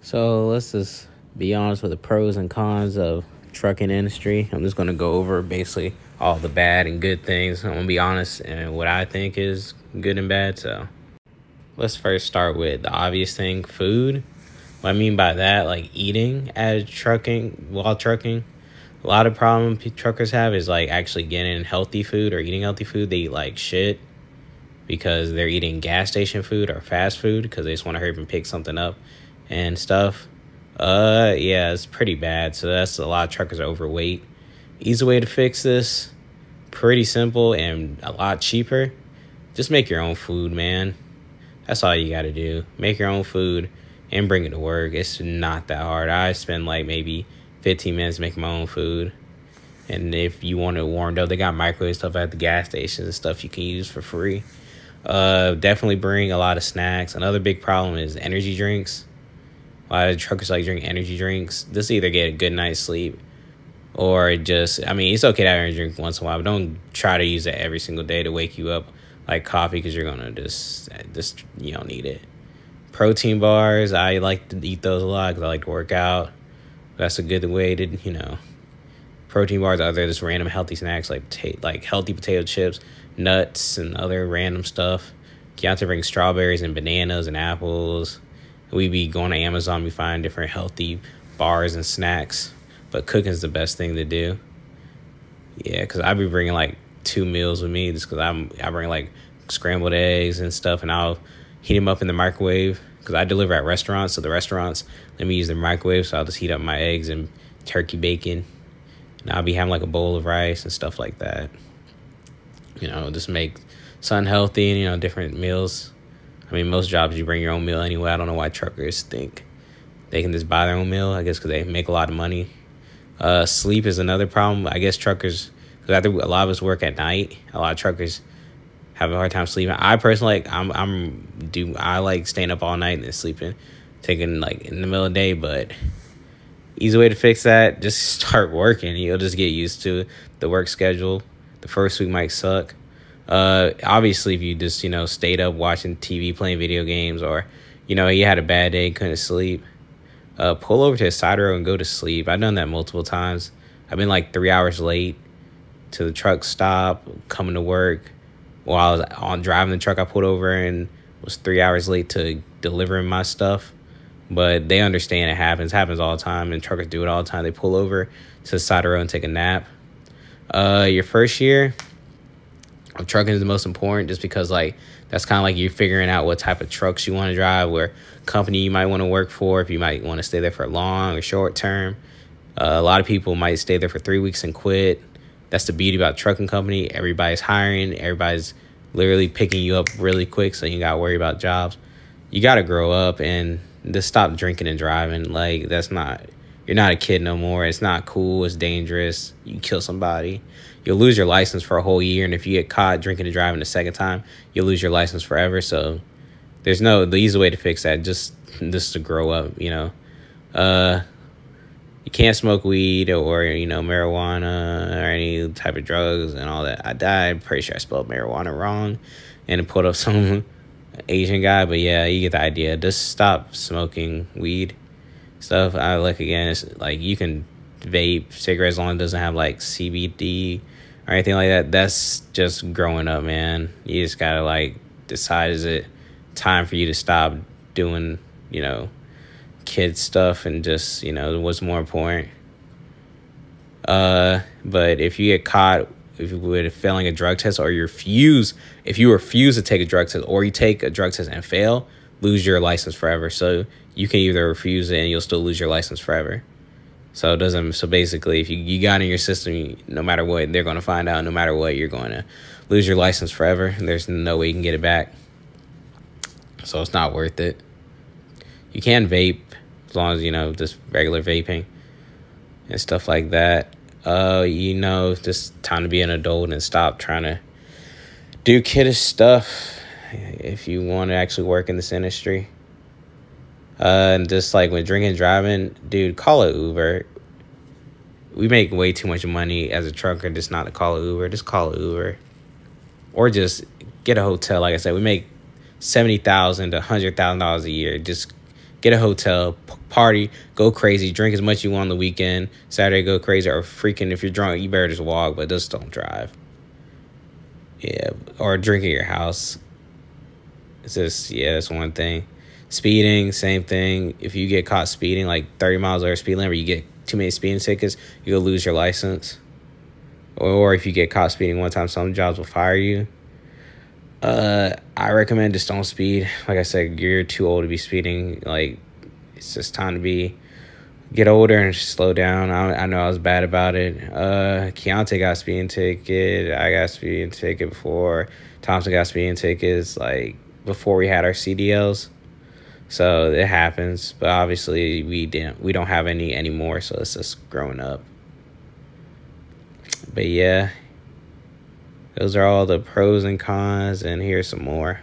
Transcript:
So let's just be honest with the pros and cons of trucking industry. I'm just gonna go over basically all the bad and good things. I'm gonna be honest and what I think is good and bad. So let's first start with the obvious thing: food. What I mean by that, like eating at trucking while trucking. A lot of problem truckers have is like actually getting healthy food or eating healthy food. They eat like shit because they're eating gas station food or fast food because they just want to hurry up and pick something up and stuff. Yeah, it's pretty bad. So that's a lot of truckers are overweight. Easy way to fix this, pretty simple and a lot cheaper. Just make your own food, man. That's all you got to do. Make your own food and bring it to work. It's not that hard. I spend like maybe 15 minutes making my own food. And if you want it warmed up, they got microwave stuff at the gas stations and stuff you can use for free. Definitely bring a lot of snacks. Another big problem is energy drinks. A lot of truckers like drink energy drinks. Just either get a good night's sleep or just, I mean, it's okay to have energy drink once in a while, but don't try to use it every single day to wake you up like coffee because you're going to just, you don't need it. Protein bars, I like to eat those a lot because I like to work out. That's a good way to, protein bars are just random healthy snacks like healthy potato chips, nuts, and other random stuff. You have to bring strawberries and bananas and apples. We be going to Amazon, we find different healthy bars and snacks. But cooking's the best thing to do. Yeah, because I be bringing like 2 meals with me just because I bring like scrambled eggs and stuff, and I'll heat them up in the microwave because I deliver at restaurants. So the restaurants let me use the microwave, so I'll just heat up my eggs and turkey bacon. And I'll be having like a bowl of rice and stuff like that. Just make something healthy and, different meals. I mean, most jobs you bring your own meal anyway. I don't know why truckers think they can just buy their own meal. I guess because they make a lot of money. Sleep is another problem. I guess truckers, because a lot of us work at night. A lot of truckers have a hard time sleeping. I personally I like staying up all night and then sleeping, taking like in the middle of the day. But easy way to fix that: just start working. You'll just get used to the work schedule. The first week might suck. Obviously, if you just, stayed up watching TV, playing video games, or, you had a bad day, couldn't sleep, pull over to the side road and go to sleep. I've done that multiple times. I've been like 3 hours late to the truck stop, coming to work. While I was driving the truck, I pulled over and was 3 hours late to delivering my stuff. But they understand it happens. It happens all the time, and truckers do it all the time. They pull over to the side of the road and take a nap. Your first year of trucking is the most important just because, like, that's kind of like you're figuring out what type of trucks you want to drive, where company you might want to work for, if you might want to stay there for long or short term. A lot of people might stay there for 3 weeks and quit. That's the beauty about trucking company. Everybody's hiring. Everybody's literally picking you up really quick, so you got to worry about jobs. You got to grow up and just stop drinking and driving. Like, you're not a kid no more. It's not cool. It's dangerous. You kill somebody, you'll lose your license for a whole year. And if you get caught drinking and driving the second time, you'll lose your license forever. So the easy way to fix that, just to grow up, You can't smoke weed or, marijuana or any type of drugs and all that. I'm pretty sure I spelled marijuana wrong and put up some Asian guy. But yeah, you get the idea. Just stop smoking weed stuff. It's like you can vape cigarettes as long as it doesn't have like CBD or anything like that. That's just growing up, man. You just gotta like decide, is it time for you to stop doing kid stuff and just what's more important. But if you get caught with failing a drug test, or if you refuse to take a drug test, or you take a drug test and fail, lose your license forever. So you can either refuse it and you'll still lose your license forever. So basically, if you got in your system, no matter what, they're going to find out. No matter what, you're going to lose your license forever. There's no way you can get it back. So it's not worth it. You can vape as long as, just regular vaping and stuff like that. Just time to be an adult and stop trying to do kiddish stuff if you want to actually work in this industry. And just like when drinking and driving, dude, call it Uber. We make way too much money as a trucker just not to call it Uber. Just call it Uber. Or just get a hotel. Like I said, we make $70,000 to $100,000 a year. Just get a hotel, party, go crazy, drink as much as you want on the weekend. Saturday, go crazy, or freaking if you're drunk, you better just walk, but just don't drive. Yeah, or drink at your house. It's just, yeah, that's one thing. Speeding, same thing. If you get caught speeding, like 30 miles over speed limit, or you get too many speeding tickets, you'll lose your license. Or if you get caught speeding one time, some jobs will fire you. I recommend just don't speed. Like I said, you're too old to be speeding. Like, it's just time to get older and just slow down. I know I was bad about it. Keontae got a speeding ticket. I got a speeding ticket before. Thompson got speeding tickets, like, before we had our CDLs. So it happens, but obviously we don't have any anymore, so it's just growing up. But yeah, those are all the pros and cons, and here's some more.